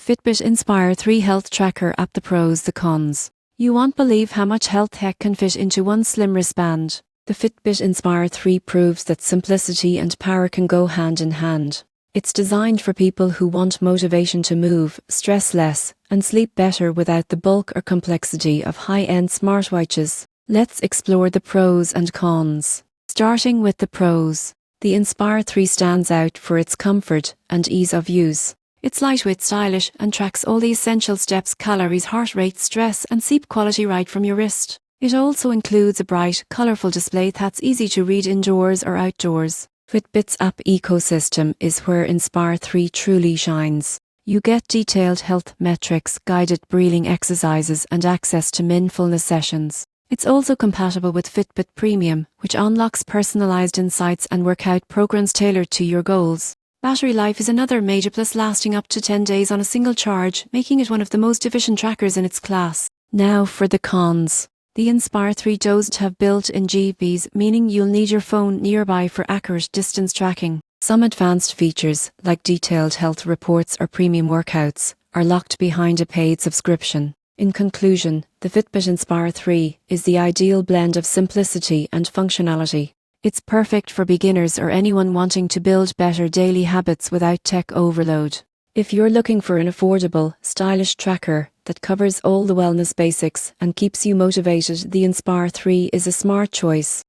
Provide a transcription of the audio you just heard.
Fitbit Inspire 3 Health Tracker app. The pros, the cons. You won't believe how much health tech can fit into one slim wristband. The Fitbit Inspire 3 proves that simplicity and power can go hand in hand. It's designed for people who want motivation to move, stress less, and sleep better without the bulk or complexity of high-end smartwatches. Let's explore the pros and cons. Starting with the pros. The Inspire 3 stands out for its comfort and ease of use. It's lightweight, stylish, and tracks all the essential steps: calories, heart rate, stress, and sleep quality right from your wrist. It also includes a bright, colourful display that's easy to read indoors or outdoors. Fitbit's app ecosystem is where Inspire 3 truly shines. You get detailed health metrics, guided breathing exercises, and access to mindfulness sessions. It's also compatible with Fitbit Premium, which unlocks personalised insights and workout programs tailored to your goals. Battery life is another major plus, lasting up to 10 days on a single charge, making it one of the most efficient trackers in its class. Now for the cons. The Inspire 3 doesn't have built-in GPS, meaning you'll need your phone nearby for accurate distance tracking. Some advanced features, like detailed health reports or premium workouts, are locked behind a paid subscription. In conclusion, the Fitbit Inspire 3 is the ideal blend of simplicity and functionality. It's perfect for beginners or anyone wanting to build better daily habits without tech overload. If you're looking for an affordable, stylish tracker that covers all the wellness basics and keeps you motivated, the Inspire 3 is a smart choice.